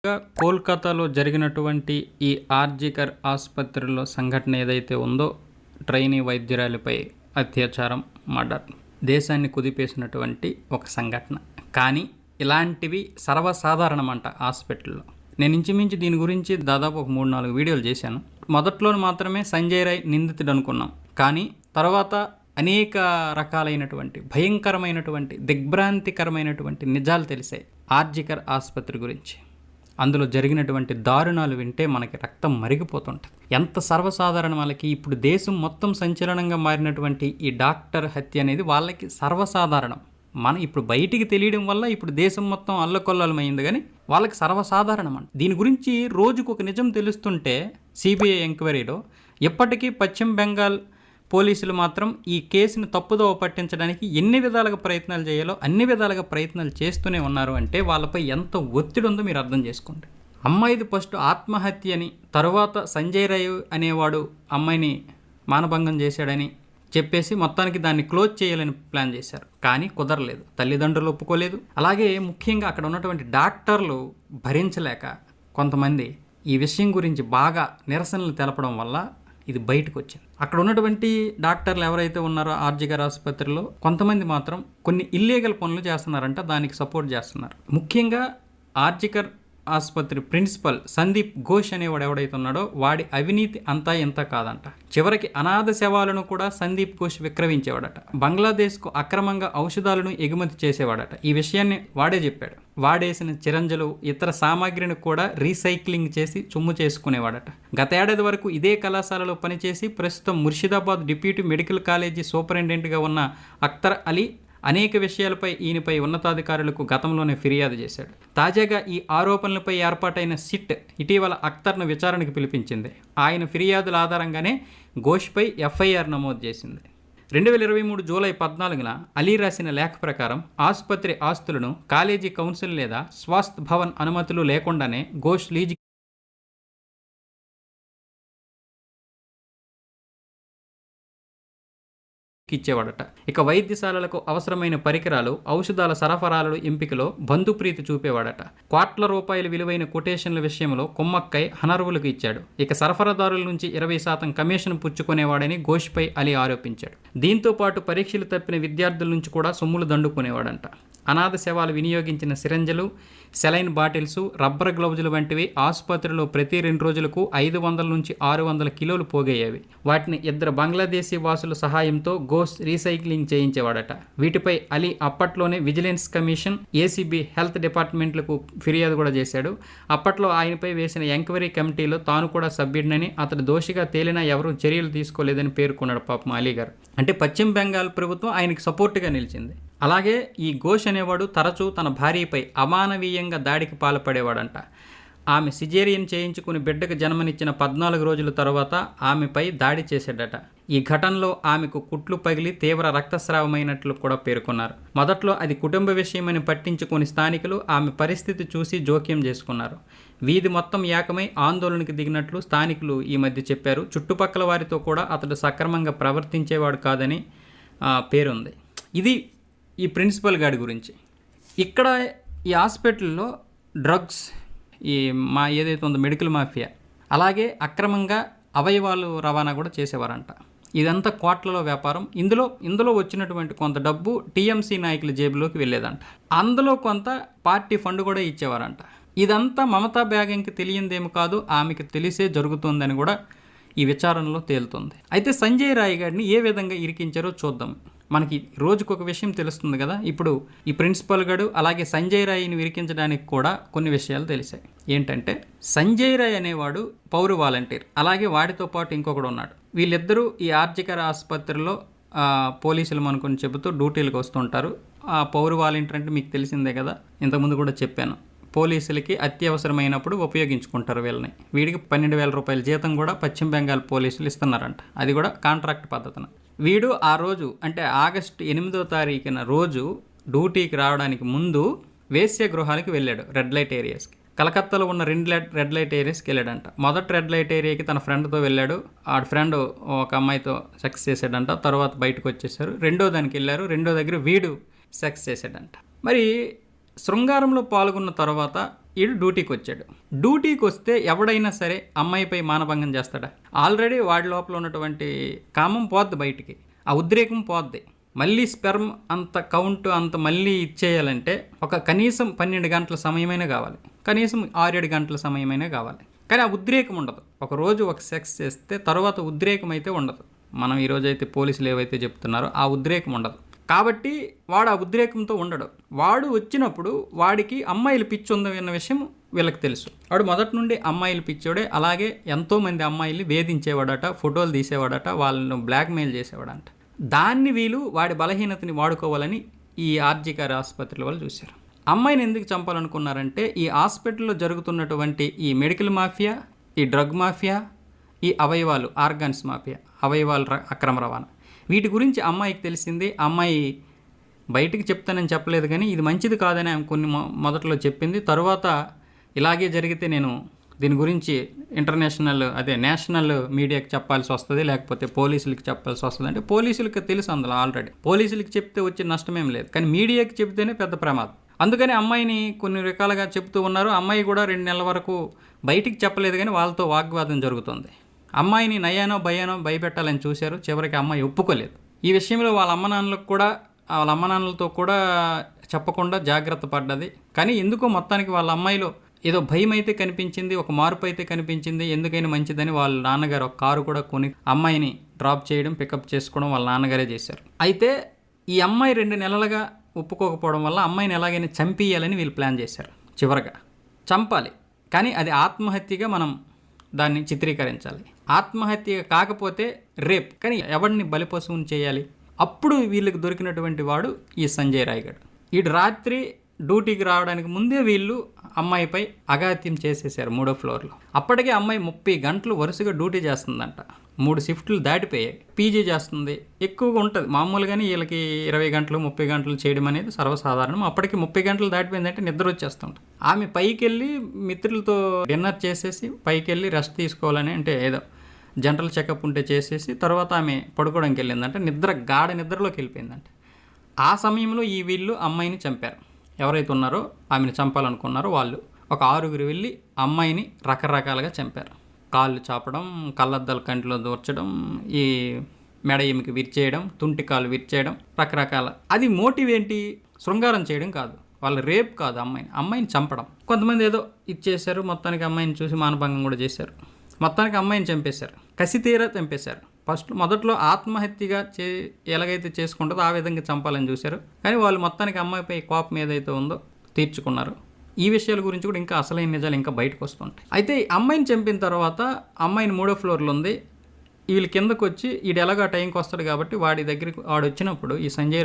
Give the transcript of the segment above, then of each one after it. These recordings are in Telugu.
ముఖ్యంగా కోల్కతాలో జరిగినటువంటి ఈ ఆర్జికర్ ఆసుపత్రిలో సంఘటన ఏదైతే ఉందో, ట్రైనీ వైద్యురాలిపై అత్యాచారం, మర్డర్, దేశాన్ని కుదిపేసినటువంటి ఒక సంఘటన. కానీ ఇలాంటివి సర్వసాధారణమంట హాస్పిటల్లో. నేను ఇంచుమించు దీని గురించి దాదాపు ఒక 3-4 వీడియోలు చేశాను. మొదట్లో మాత్రమే సంజయ్ రాయ్ నిందితుడు అనుకున్నాం, కానీ తర్వాత అనేక రకాలైనటువంటి భయంకరమైనటువంటి దిగ్భ్రాంతికరమైనటువంటి నిజాలు తెలిసాయి ఆర్జికర్ ఆసుపత్రి గురించి. అందులో జరిగినటువంటి దారుణాలు వింటే మనకి రక్తం మరిగిపోతుంటుంది. ఎంత సర్వసాధారణ వాళ్ళకి ఇప్పుడు దేశం మొత్తం సంచలనంగా మారినటువంటి ఈ డాక్టర్ హత్య అనేది వాళ్ళకి సర్వసాధారణం. మనం ఇప్పుడు బయటికి తెలియడం వల్ల ఇప్పుడు దేశం మొత్తం అల్లకొల్లలమైంది, కానీ వాళ్ళకి సర్వసాధారణం అంట. దీని గురించి రోజుకు ఒక నిజం తెలుస్తుంటే సిబిఐ ఎంక్వైరీలో ఇప్పటికీ పశ్చిమ బెంగాల్ పోలీసులు మాత్రం ఈ కేసును తప్పుదోవ పట్టించడానికి ఎన్ని విధాలుగా ప్రయత్నాలు చేయాలో అన్ని విధాలుగా ప్రయత్నాలు చేస్తూనే ఉన్నారు. అంటే వాళ్ళపై ఎంత ఒత్తిడి ఉందో మీరు అర్థం చేసుకోండి. అమ్మాయిది ఫస్ట్ ఆత్మహత్య అని, తరువాత సంజయ్ రాయ్ అనేవాడు అమ్మాయిని మానభంగం చేశాడని చెప్పేసి మొత్తానికి దాన్ని క్లోజ్ చేయాలని ప్లాన్ చేశారు. కానీ కుదరలేదు, తల్లిదండ్రులు ఒప్పుకోలేదు. అలాగే ముఖ్యంగా అక్కడ ఉన్నటువంటి డాక్టర్లు భరించలేక కొంతమంది ఈ విషయం గురించి బాగా నిరసనలు తెలపడం వల్ల ఇది బయటకు వచ్చింది. అక్కడ ఉన్నటువంటి డాక్టర్లు ఎవరైతే ఉన్నారో ఆర్జికర్ ఆసుపత్రిలో కొంతమంది మాత్రం కొన్ని ఇల్లీగల్ పనులు చేస్తున్నారంట, దానికి సపోర్ట్ చేస్తున్నారు. ముఖ్యంగా ఆర్జికర్ ఆసుపత్రి ప్రిన్సిపల్ సందీప్ ఘోష్ అనేవాడు ఎవడైతే ఉన్నాడో వాడి అవినీతి అంతా ఇంత కాదంట. చివరికి అనాథ శవాలను కూడా సందీప్ ఘోష్ విక్రయించేవాడట. బంగ్లాదేశ్కు అక్రమంగా ఔషధాలను ఎగుమతి చేసేవాడట. ఈ విషయాన్ని వాడే చెప్పాడు. వాడేసిన చిరంజలు ఇతర సామాగ్రిని కూడా రీసైక్లింగ్ చేసి సొమ్ము చేసుకునేవాడట. గత ఏడాది వరకు ఇదే కళాశాలలో పనిచేసి ప్రస్తుతం ముర్షిదాబాద్ డిప్యూటీ మెడికల్ కాలేజీ సూపరింటెండెంట్గా ఉన్న అఖ్తర్ అలీ అనేక విషయాలపై ఈయనపై ఉన్నతాధికారులకు గతంలోనే ఫిర్యాదు చేశాడు. తాజాగా ఈ ఆరోపణలపై ఏర్పాటైన సిట్ ఇటీవల అఖ్తర్ను విచారణకు పిలిపించింది. ఆయన ఫిర్యాదుల ఆధారంగానే ఘోష్పై ఎఫ్ఐఆర్ నమోదు చేసింది. 2023 జూలై 14న అలీ రాసిన లేఖ ప్రకారం ఆసుపత్రి ఆస్తులను కాలేజీ కౌన్సిల్ లేదా స్వాస్థ్ భవన్ అనుమతులు లేకుండానే ఘోష్ లీజు ఇచ్చేవాడట. ఇక వైద్యశాలలకు అవసరమైన పరికరాలు, ఔషధాల సరఫరాలు ఎంపికలో బంధుప్రీతి చూపేవాడట. కోట్ల రూపాయల విలువైన కొటేషన్ల విషయంలో కుమ్మక్కై హనర్వులకు ఇచ్చాడు. ఇక సరఫరాదారుల నుంచి 20% కమిషన్ పుచ్చుకునేవాడని ఘోష్పై అలీ ఆరోపించాడు. దీంతో పాటు పరీక్షలు తప్పిన విద్యార్థుల నుంచి కూడా సొమ్ములు దండుకునేవాడంట. అనాథ శవాలు వినియోగించిన సిరంజలు, సెలైన్ బాటిల్స్, రబ్బర్ గ్లౌజులు వంటివి ఆసుపత్రిలో ప్రతి 2 రోజులకు 500 నుంచి 600 కిలోలు పోగయ్యేవి. వాటిని 2 బంగ్లాదేశీ వాసుల సహాయంతో ఘోష్ రీసైక్లింగ్ చేయించేవాడట. వీటిపై అలీ అప్పట్లోనే విజిలెన్స్ కమిషన్, ఏసీబీ, హెల్త్ డిపార్ట్మెంట్లకు ఫిర్యాదు కూడా చేశాడు. అప్పట్లో ఆయనపై వేసిన ఎంక్వైరీ కమిటీలో తాను కూడా సభ్యుడినని, అతడు దోషిగా తేలినా ఎవరూ చర్యలు తీసుకోలేదని పేర్కొన్నాడు పాపం అలీ గారు. అంటే పశ్చిమ బెంగాల్ ప్రభుత్వం ఆయనకి సపోర్టుగా నిలిచింది. అలాగే ఈ ఘోష్ అనేవాడు తరచూ తన భార్యపై అమానవీయంగా దాడికి పాల్పడేవాడంట. ఆమె సిజేరియన్ చేయించుకుని బిడ్డకు జన్మనిచ్చిన 14 రోజుల తర్వాత ఆమెపై దాడి చేశాడట. ఈ ఘటనలో ఆమెకు కుట్లు పగిలి తీవ్ర రక్తస్రావమైనట్లు కూడా పేర్కొన్నారు. మొదట్లో అది కుటుంబ విషయమని పట్టించుకుని స్థానికులు ఆమె పరిస్థితి చూసి జోక్యం చేసుకున్నారు. వీధి మొత్తం ఏకమై ఆందోళనకు దిగినట్లు స్థానికులు ఈ మధ్య చెప్పారు. చుట్టుపక్కల వారితో కూడా అతడు సక్రమంగా ప్రవర్తించేవాడు కాదని పేరుంది. ఇది ఈ ప్రిన్సిపల్ గాడి గురించి. ఇక్కడ ఈ హాస్పిటల్లో డ్రగ్స్, ఈ ఏదైతే ఉందో మెడికల్ మాఫియా, అలాగే అక్రమంగా అవయవాలు రవాణా కూడా చేసేవారంట. ఇదంతా కోట్లలో వ్యాపారం. ఇందులో వచ్చినటువంటి కొంత డబ్బు టీఎంసీ నాయకుల జేబులోకి వెళ్ళేదంట. అందులో కొంత పార్టీ ఫండ్ కూడా ఇచ్చేవారంట. ఇదంతా మమతా బేగంకి తెలియందేమో కాదు, ఆమెకి తెలిసే జరుగుతుందని కూడా ఈ విచారణలో తేలుతుంది. అయితే సంజయ్ రాయ్ గారిని ఏ విధంగా ఇరికించారో చూద్దాం. మనకి రోజుకొక విషయం తెలుస్తుంది కదా. ఇప్పుడు ఈ ప్రిన్సిపల్ గడు అలాగే సంజయ్ రాయ్ని విరికించడానికి కూడా కొన్ని విషయాలు తెలిసాయి. ఏంటంటే సంజయ్ రాయ్ అనేవాడు పౌర వాలంటీర్, అలాగే వాడితో పాటు ఇంకొకడు ఉన్నాడు. వీళ్ళిద్దరూ ఈ ఆర్జికర్ ఆసుపత్రిలో పోలీసులు అనుకుని చెబుతూ డ్యూటీలకు వస్తుంటారు. ఆ పౌర వాలంటీర్ అంటే మీకు తెలిసిందే కదా, ఇంతకుముందు కూడా చెప్పాను. పోలీసులకి అత్యవసరమైనప్పుడు ఉపయోగించుకుంటారు వీళ్ళని. వీడికి 12,000 రూపాయల జీతం కూడా పశ్చిమ బెంగాల్ పోలీసులు ఇస్తున్నారంట. అది కూడా కాంట్రాక్ట్ పద్ధతిన. వీడు ఆ రోజు అంటే ఆగస్టు 8వ తారీఖున రోజు డ్యూటీకి రావడానికి ముందు వేశ్య గృహాలకు వెళ్ళాడు, రెడ్ లైట్ ఏరియాస్కి. కలకత్తాలో ఉన్న 2 రెడ్ లైట్ ఏరియాస్కి వెళ్ళాడంట. మొదటి రెడ్ లైట్ ఏరియాకి తన ఫ్రెండ్తో వెళ్ళాడు. ఆ ఫ్రెండ్ ఒక అమ్మాయితో సెక్స్ చేశాడంట. తర్వాత బయటకు వచ్చేసారు. రెండో దానికి వెళ్ళారు. రెండో దగ్గర వీడు సెక్స్ చేశాడంట. మరి శృంగారంలో పాల్గొన్న తర్వాత ఈడు డ్యూటీకి వచ్చాడు. డ్యూటీకి వస్తే ఎవడైనా సరే అమ్మాయిపై మానభంగం చేస్తాడా? ఆల్రెడీ వాడి లోపల ఉన్నటువంటి కామం పోద్ది బయటికి, ఆ ఉద్రేకం పోద్ది. మళ్ళీ స్పెర్మ్ అంత కౌంట్ అంత మళ్ళీ ఇచ్చేయాలంటే ఒక కనీసం 12 గంటల సమయమైనా కావాలి, కనీసం 6-7 గంటల సమయమైనా కావాలి. కానీ ఆ ఉద్రేకం ఉండదు. ఒక రోజు ఒక సెక్స్ చేస్తే తర్వాత ఉద్రేకం అయితే ఉండదు. మనం ఈరోజైతే పోలీసులు ఏవైతే చెప్తున్నారో ఆ ఉద్రేకం ఉండదు. కాబట్టి వాడు ఆ ఉద్రేకంతో ఉండడు. వాడు వచ్చినప్పుడు వాడికి అమ్మాయిలు పిచ్చి ఉంది అన్న విషయం వీళ్ళకి తెలుసు. వాడు మొదటి నుండి అమ్మాయిలు పిచ్చోడే. అలాగే ఎంతోమంది అమ్మాయిల్ని వేధించేవాడట, ఫోటోలు తీసేవాడట, వాళ్ళను బ్లాక్మెయిల్ చేసేవాడంట. దాన్ని వీళ్ళు వాడి బలహీనతని వాడుకోవాలని ఈ ఆర్జికర్ ఆసుపత్రుల వాళ్ళు చూశారు. అమ్మాయిని ఎందుకు చంపాలనుకున్నారంటే ఈ హాస్పిటల్లో జరుగుతున్నటువంటి ఈ మెడికల్ మాఫియా, ఈ డ్రగ్ మాఫియా, ఈ అవయవాలు ఆర్గాన్స్ మాఫియా, అవయవాలు అక్రమ రవాణా, వీటి గురించి అమ్మాయికి తెలిసింది. అమ్మాయి బయటికి చెప్తానని చెప్పలేదు, కానీ ఇది మంచిది కాదని ఆమె కొన్ని మొదట్లో చెప్పింది. తర్వాత ఇలాగే జరిగితే నేను దీని గురించి నేషనల్ మీడియాకి చెప్పాల్సి వస్తుంది, లేకపోతే పోలీసులకి చెప్పాల్సి వస్తుంది. అంటే పోలీసులకి తెలుసు అందులో ఆల్రెడీ. పోలీసులకి చెప్తే వచ్చే నష్టమేం లేదు, కానీ మీడియాకి చెప్తేనే పెద్ద ప్రమాదం. అందుకని అమ్మాయిని కొన్ని రకాలుగా చెప్తూ ఉన్నారు. అమ్మాయి కూడా 2 నెలల వరకు బయటికి చెప్పలేదు, కానీ వాళ్ళతో వాగ్వాదం జరుగుతుంది. అమ్మాయిని నయ్యానో భయానో భయపెట్టాలని చూశారు. చివరికి అమ్మాయి ఒప్పుకోలేదు. ఈ విషయంలో వాళ్ళ అమ్మ నాన్నలతో కూడా చెప్పకుండా జాగ్రత్త పడ్డది. కానీ ఎందుకో మొత్తానికి వాళ్ళ అమ్మాయిలో ఏదో భయం అయితే కనిపించింది, ఒక మార్పు అయితే కనిపించింది. ఎందుకైనా మంచిదని వాళ్ళ నాన్నగారు ఒక కారు కూడా కొని అమ్మాయిని డ్రాప్ చేయడం, పికప్ చేసుకోవడం వాళ్ళ నాన్నగారే చేశారు. అయితే ఈ అమ్మాయి 2 నెలలుగా ఒప్పుకోకపోవడం వల్ల అమ్మాయిని ఎలాగైనా చంపేయాలని వీళ్ళు ప్లాన్ చేశారు. చివరగా చంపాలి, కానీ అది ఆత్మహత్యగా మనం దాన్ని చిత్రీకరించాలి. ఆత్మహత్య కాకపోతే రేప్, కానీ ఎవరిని బలిపశువుని చేయాలి? అప్పుడు వీళ్ళకి దొరికినటువంటి వాడు ఈ సంజయ్ రాయ్గఢ్. వీడు రాత్రి డ్యూటీకి రావడానికి ముందే వీళ్ళు అమ్మాయిపై అఘాత్యం చేసేసారు 3వ ఫ్లోర్లో. అప్పటికే అమ్మాయి 30 గంటలు వరుసగా డ్యూటీ చేస్తుందంట. 3 షిఫ్ట్లు దాటిపోయాయి. పీజీ చేస్తుంది, ఎక్కువగా ఉంటుంది. మామూలుగానే వీళ్ళకి 20 గంటలు 30 గంటలు చేయడం అనేది సర్వసాధారణం. అప్పటికి 30 గంటలు దాటిపోయిందంటే నిద్ర వచ్చేస్తుంది. ఆమె పైకి వెళ్ళి మిత్రులతో డిన్నర్ చేసేసి పైకి వెళ్ళి రెస్ట్ తీసుకోవాలని, అంటే ఏదో జనరల్ చెకప్ ఉంటే చేసేసి తర్వాత ఆమె పడుకోవడానికి వెళ్ళిందంటే గాఢ నిద్రలోకి వెళ్ళిపోయిందంట. ఆ సమయంలో ఈ వీళ్ళు అమ్మాయిని చంపారు. ఎవరైతే ఉన్నారో ఆమెను చంపాలనుకున్నారో వాళ్ళు ఒక 6గురు వెళ్ళి అమ్మాయిని రకరకాలుగా చంపారు. కాళ్ళు చాపడం, కళ్ళద్దాలు కంటిలో దూర్చడం, ఈ మెడ ఎముక విరిచేయడం, తుంటి కాళ్ళు విరిచేయడం, రకరకాల. అది మోటివ్ ఏంటి? శృంగారం చేయడం కాదు, వాళ్ళు రేప్ కాదు, అమ్మాయిని చంపడం. కొంతమంది ఏదో ఇచ్చేశారు, మొత్తానికి అమ్మాయిని చూసి మానభంగం కూడా చేశారు. మొత్తానికి అమ్మాయిని చంపేశారు, కసితీరా చంపేశారు. మొదట్లో ఆత్మహత్యగా ఎలాగైతే చేసుకుంటుందో ఆ విధంగా చంపాలని చూశారు. కానీ వాళ్ళు మొత్తానికి అమ్మాయిపై కోపం ఏదైతే ఉందో తీర్చుకున్నారు. ఈ విషయాల గురించి కూడా ఇంకా అసలైన నిజాలు ఇంకా బయటకు వస్తుంటాయి. అయితే అమ్మాయిని చంపిన తర్వాత అమ్మాయిని 3వ ఫ్లోర్లో ఉంది. వీళ్ళు కిందకు వచ్చి వీడు ఎలాగో ఆ టైంకి వస్తాడు కాబట్టి వాడి దగ్గరికి వాడు వచ్చినప్పుడు ఈ సంజయ్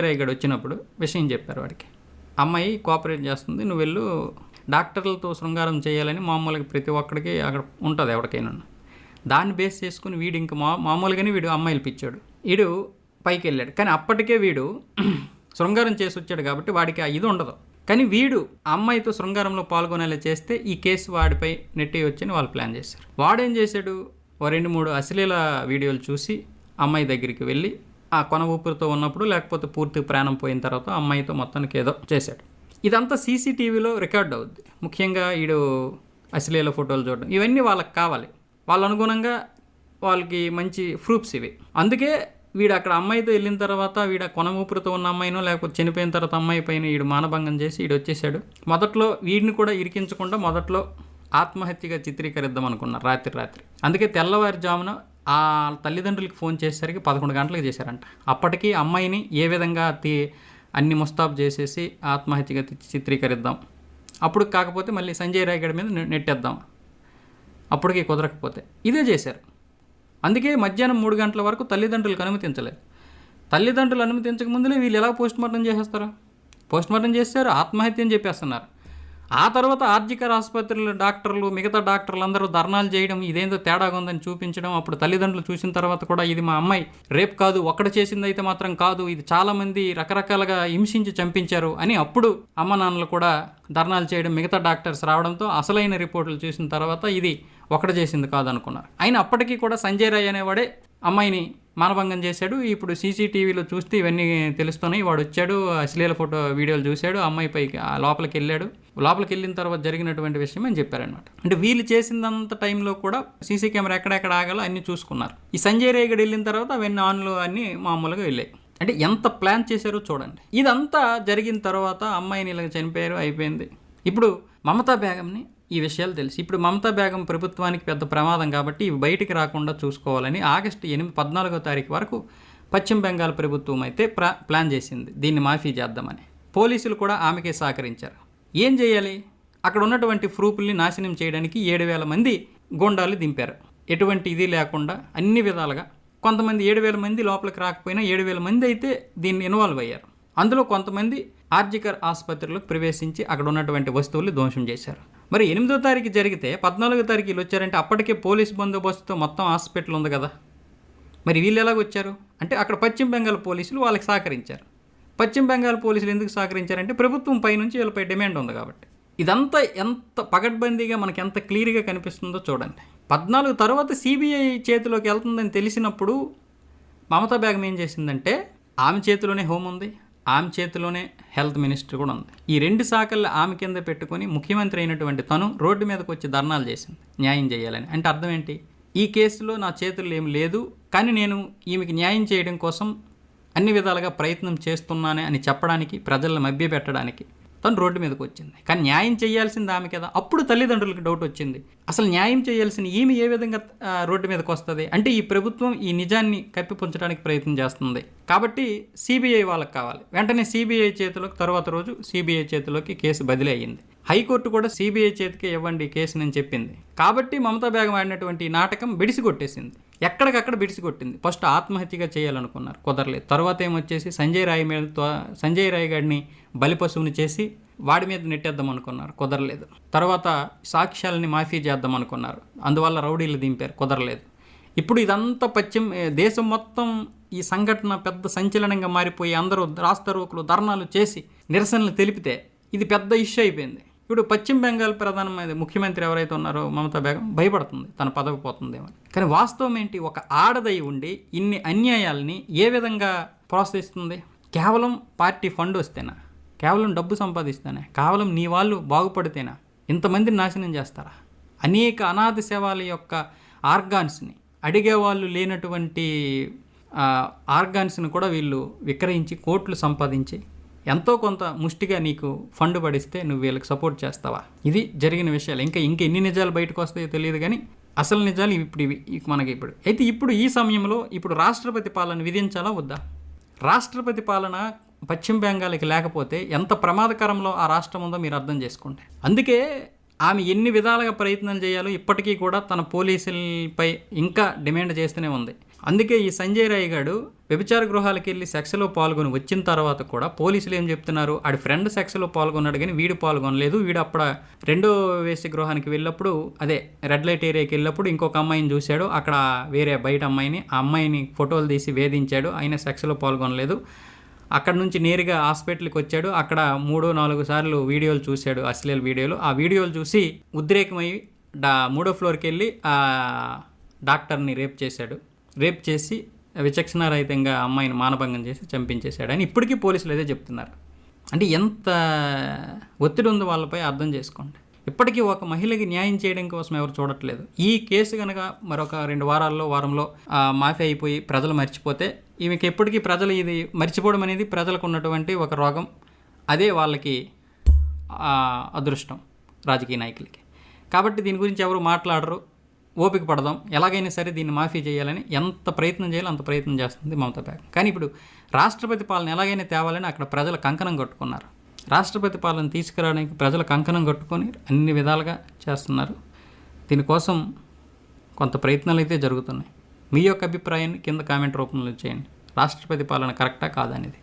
రాయ్గఢ్ వచ్చినప్పుడు విషయం చెప్పారు వాడికి. అమ్మాయి కోఆపరేట్ చేస్తుంది, నువ్వు వెళ్ళు, డాక్టర్లతో శృంగారం చేయాలని మామూలుగా ప్రతి ఒక్కడికి అక్కడ ఉంటుంది ఎవరికైనా. దాన్ని బేస్ చేసుకుని వీడు ఇంకా మామూలుగానే వీడు అమ్మాయిలు పిచ్చాడు. వీడు పైకి వెళ్ళాడు, కానీ అప్పటికే వీడు శృంగారం చేసి వచ్చాడు కాబట్టి వాడికి ఇది ఉండదు. కానీ వీడు అమ్మాయితో శృంగారంలో పాల్గొనేలా చేస్తే ఈ కేసు వాడిపై నెట్టి వచ్చని వాళ్ళు ప్లాన్ చేశారు. వాడేం చేశాడు, 2-3 అశ్లీల వీడియోలు చూసి అమ్మాయి దగ్గరికి వెళ్ళి ఆ కొన ఊపిరితో ఉన్నప్పుడు, లేకపోతే పూర్తి ప్రాణం పోయిన తర్వాత అమ్మాయితో మొత్తానికి ఏదో చేశాడు. ఇదంతా సీసీటీవీలో రికార్డ్ అవుద్ది. ముఖ్యంగా వీడు అశ్లీల ఫోటోలు చూడడం ఇవన్నీ వాళ్ళకి కావాలి. వాళ్ళ అనుగుణంగా వాళ్ళకి మంచి ప్రూఫ్స్ ఇవి. అందుకే వీడు అక్కడ అమ్మాయితో వెళ్ళిన తర్వాత వీడు కొన ఊపిరితో ఉన్న అమ్మాయినో లేకపోతే చనిపోయిన తర్వాత అమ్మాయి పైన వీడు మానభంగం చేసి వీడు వచ్చేసాడు. మొదట్లో వీడిని కూడా ఇరికించకుండా మొదట్లో ఆత్మహత్యగా చిత్రీకరిద్దాం అనుకున్నారు రాత్రి. అందుకే తెల్లవారుజామున ఆ తల్లిదండ్రులకి ఫోన్ చేసేసరికి 11 గంటలకు చేశారంట. అప్పటికి అమ్మాయిని ఏ విధంగా అన్ని ముస్తాబు చేసేసి ఆత్మహత్యగా చిత్రీకరిద్దాం, అప్పుడు కాకపోతే మళ్ళీ సంజయ్ రాయ్గఢ్ మీద నెట్టేద్దాం, అప్పటికి కుదరకపోతే ఇదే చేశారు. అందుకే మధ్యాహ్నం 3 గంటల వరకు తల్లిదండ్రులకు అనుమతించలేదు. తల్లిదండ్రులు అనుమతించక ముందులే వీళ్ళు ఎలా పోస్ట్మార్టం చేసేస్తారు? పోస్ట్మార్టం చేశారు, ఆత్మహత్య అని చెప్పేస్తున్నారు. ఆ తర్వాత ఆర్జికర్ ఆసుపత్రుల డాక్టర్లు, మిగతా డాక్టర్లు అందరూ ధర్నాలు చేయడం, ఇదేందో తేడాగా ఉందని చూపించడం. అప్పుడు తల్లిదండ్రులు చూసిన తర్వాత కూడా ఇది మా అమ్మాయి రేప్ కాదు, ఒక్కడు చేసింది అయితే మాత్రం కాదు, ఇది చాలామంది రకరకాలుగా హింసించి చంపించారు అని అప్పుడు అమ్మ నాన్నలు కూడా ధర్నాలు చేయడం, మిగతా డాక్టర్స్ రావడంతో అసలైన రిపోర్టులు చూసిన తర్వాత ఇది ఒకటి చేసింది కాదనుకున్నారు. అయినా అప్పటికీ కూడా సంజయ్ రాయ్ అనేవాడే అమ్మాయిని మానభంగం చేశాడు. ఇప్పుడు సీసీటీవీలో చూస్తే ఇవన్నీ తెలుస్తున్నాయి. వాడు వచ్చాడు, అశ్లీల వీడియోలు చూశాడు, అమ్మాయి పైకి లోపలికి వెళ్ళాడు. లోపలికి వెళ్ళిన తర్వాత జరిగినటువంటి విషయం అని చెప్పారనమాట. అంటే వీళ్ళు చేసినంత టైంలో కూడా సీసీ కెమెరా ఎక్కడెక్కడ ఆగాలో అన్నీ చూసుకున్నారు. ఈ సంజయ్ రేగడ్ వెళ్ళిన తర్వాత అవన్నీ ఆన్లు అన్నీ మామూలుగా వెళ్ళాయి. అంటే ఎంత ప్లాన్ చేశారో చూడండి. ఇదంతా జరిగిన తర్వాత అమ్మాయిని ఇలా చనిపోయారు, అయిపోయింది. ఇప్పుడు మమతా బేగంని ఈ విషయాలు తెలుసు. ఇప్పుడు మమతా బేగం ప్రభుత్వానికి పెద్ద ప్రమాదం కాబట్టి ఇవి బయటికి రాకుండా చూసుకోవాలని ఆగస్టు 14వ తారీఖు వరకు పశ్చిమ బెంగాల్ ప్రభుత్వం అయితే ప్లాన్ చేసింది దీన్ని మాఫీ చేద్దామని. పోలీసులు కూడా ఆమెకే సహకరించారు. ఏం చేయాలి? అక్కడ ఉన్నటువంటి ప్రూఫ్ల్ని నాశనం చేయడానికి 7,000 మంది గూండాలు దింపారు. ఎటువంటి ఇది లేకుండా అన్ని విధాలుగా. కొంతమంది 7,000 మంది లోపలికి రాకపోయినా 7,000 మంది అయితే దీన్ని ఇన్వాల్వ్ అయ్యారు. అందులో కొంతమంది ఆర్జికర్ ఆసుపత్రిలోకి ప్రవేశించి అక్కడ ఉన్నటువంటి వస్తువులు ధ్వంసం చేశారు. మరి 8వ తారీఖు జరిగితే 14వ తారీఖు వీళ్ళు వచ్చారంటే అప్పటికే పోలీస్ బందోబస్తుతో మొత్తం హాస్పిటల్ ఉంది కదా. మరి వీళ్ళు ఎలాగ వచ్చారు అంటే అక్కడ పశ్చిమ బెంగాల్ పోలీసులు వాళ్ళకి సహకరించారు. పశ్చిమ బెంగాల్ పోలీసులు ఎందుకు సహకరించారంటే ప్రభుత్వం పైనుంచి వీళ్ళపై డిమాండ్ ఉంది కాబట్టి. ఇదంతా ఎంత పకడ్బందీగా మనకి ఎంత క్లియర్గా కనిపిస్తుందో చూడండి. 14 తర్వాత సిబిఐ చేతిలోకి వెళ్తుందని తెలిసినప్పుడు మమతా బేగం ఏం చేసిందంటే ఆమె చేతిలోనే హోమ్ ఉంది, ఆమె చేతిలోనే హెల్త్ మినిస్టర్ కూడా ఉంది. ఈ 2 శాఖలు ఆమె కింద పెట్టుకొని ముఖ్యమంత్రి అయినటువంటి తను రోడ్డు మీదకి వచ్చి ధర్నాలు చేసింది న్యాయం చేయాలని. అంటే అర్థం ఏంటి? ఈ కేసులో నా చేతుల్లో ఏం లేదు, కానీ నేను ఈమెకి న్యాయం చేయడం కోసం అన్ని విధాలుగా ప్రయత్నం చేస్తున్నానే అని చెప్పడానికి, ప్రజలను మభ్యపెట్టడానికి తను రోడ్డు మీదకి వచ్చింది. కానీ న్యాయం చేయాల్సింది ఆమె కదా. అప్పుడు తల్లిదండ్రులకు డౌట్ వచ్చింది, అసలు న్యాయం చేయాల్సిన ఈమె ఏ విధంగా రోడ్డు మీదకి వస్తుంది అంటే ఈ ప్రభుత్వం ఈ నిజాన్ని కప్పిపుంచడానికి ప్రయత్నం చేస్తుంది కాబట్టి సిబిఐ వాళ్ళకి కావాలి. వెంటనే సిబిఐ చేతిలోకి తర్వాత రోజు సిబిఐ చేతిలోకి కేసు బదిలీ అయ్యింది. హైకోర్టు కూడా సిబిఐ చేతికి ఇవ్వండి కేసుని అని చెప్పింది. కాబట్టి మమతా బేగం ఆడినటువంటి నాటకం బిడిసి కొట్టేసింది. ఎక్కడికక్కడ బిడిసి కొట్టింది. ఫస్ట్ ఆత్మహత్యగా చేయాలనుకున్నారు, కుదరలేదు. తర్వాత ఏమొచ్చేసి సంజయ్ రాయ్ గారిని బలిపశువుని చేసి వాడి మీద నెట్టేద్దాం అనుకున్నారు, కుదరలేదు. తర్వాత సాక్ష్యాలని మాఫీ చేద్దాం అనుకున్నారు, అందువల్ల రౌడీలు దింపారు, కుదరలేదు. ఇప్పుడు ఇదంతా దేశం మొత్తం ఈ సంఘటన పెద్ద సంచలనంగా మారిపోయి అందరూ రాస్తారోకులు ధర్నాలు చేసి నిరసనలు తెలిపితే ఇది పెద్ద ఇష్యూ అయిపోయింది. ఇప్పుడు పశ్చిమ బెంగాల్ ముఖ్యమంత్రి ఎవరైతే ఉన్నారో మమతా బేగం భయపడుతుంది తన పదవి పోతుందేమో. కానీ వాస్తవం ఏంటి? ఒక ఆడదై ఉండి ఇన్ని అన్యాయాల్ని ఏ విధంగా ప్రోత్సహిస్తుంది? కేవలం పార్టీ ఫండ్ వస్తేనా? కేవలం డబ్బు సంపాదిస్తేనే? కేవలం నీ వాళ్ళు బాగుపడితేనా ఇంతమందిని నాశనం చేస్తారా? అనేక అనాథ సేవల యొక్క ఆర్గాన్స్ని, అడిగేవాళ్ళు లేనటువంటి ఆర్గాన్స్ని కూడా వీళ్ళు విక్రయించి కోట్లు సంపాదించి ఎంతో కొంత ముష్టిగా నీకు ఫండ్ పడిస్తే నువ్వు వీళ్ళకి సపోర్ట్ చేస్తావా? ఇది జరిగిన విషయాలు. ఇంకా ఎన్ని నిజాలు బయటకు వస్తాయో తెలియదు, కానీ అసలు నిజాలు ఇవి మనకి అయితే ఇప్పుడు ఈ సమయంలో ఇప్పుడు రాష్ట్రపతి పాలన విధించాలా వద్దా? రాష్ట్రపతి పాలన పశ్చిమ బెంగాల్కి లేకపోతే ఎంత ప్రమాదకరంలో ఆ రాష్ట్రం ఉందో మీరు అర్థం చేసుకోండి. అందుకే ఆమె ఎన్ని విధాలుగా ప్రయత్నాలు చేయాలో ఇప్పటికీ కూడా తన పోలీసులపై ఇంకా డిమాండ్ చేస్తూనే ఉంది. అందుకే ఈ సంజయ్ రాయ్ గారు వ్యభిచార గృహాలకు వెళ్ళి సెక్స్లో పాల్గొని వచ్చిన తర్వాత కూడా పోలీసులు ఏం చెప్తున్నారు? ఆడి ఫ్రెండ్ సెక్స్లో పాల్గొన్నాడు కానీ వీడు పాల్గొనలేదు. వీడు అప్పుడు 2వ వేశ్య గృహానికి వెళ్ళినప్పుడు, అదే రెడ్ లైట్ ఏరియాకి వెళ్ళినప్పుడు ఇంకొక అమ్మాయిని చూశాడు, అక్కడ వేరే బయట అమ్మాయిని, ఆ అమ్మాయిని ఫోటోలు తీసి వేధించాడు, ఆయన సెక్స్లో పాల్గొనలేదు. అక్కడ నుంచి నేరుగా హాస్పిటల్కి వచ్చాడు, అక్కడ 3-4 సార్లు వీడియోలు చూశాడు, అశ్లీల వీడియోలు. ఆ వీడియోలు చూసి ఉద్రేకమై 3వ ఫ్లోర్కి వెళ్ళి ఆ డాక్టర్ని రేప్ చేసి విచక్షణారహితంగా అమ్మాయిని మానభంగం చేసి చంపించేశాడని ఇప్పటికీ పోలీసులు అదే చెప్తున్నారు. అంటే ఎంత ఒత్తిడి ఉందో వాళ్ళపై అర్థం చేసుకోండి. ఇప్పటికీ ఒక మహిళకి న్యాయం చేయడం కోసం ఎవరు చూడట్లేదు. ఈ కేసు కనుక మరొక 2 వారంలో మాఫీ అయిపోయి ప్రజలు మర్చిపోతే, ఈమెకి ఎప్పటికీ ప్రజలు ఇది మర్చిపోవడం అనేది ప్రజలకు ఉన్నటువంటి ఒక రోగం. అదే వాళ్ళకి అదృష్టం రాజకీయ నాయకులకి. కాబట్టి దీని గురించి ఎవరు మాట్లాడరు. ఓపిక పడదాం, ఎలాగైనా సరే దీన్ని మాఫీ చేయాలని ఎంత ప్రయత్నం చేయాలో అంత ప్రయత్నం చేస్తుంది మమతా బేగం. కానీ ఇప్పుడు రాష్ట్రపతి పాలన ఎలాగైనా తేవాలని అక్కడ ప్రజలు కంకణం కట్టుకున్నారు. రాష్ట్రపతి పాలన తీసుకురావడానికి ప్రజలు కంకణం కట్టుకొని అన్ని విధాలుగా చేస్తున్నారు. దీనికోసం కొంత ప్రయత్నాలు అయితే జరుగుతున్నాయి. మీ యొక్క అభిప్రాయాన్ని కింద కామెంట్ రూపంలో చేయండి. రాష్ట్రపతి పాలన కరెక్టా కాదనేది.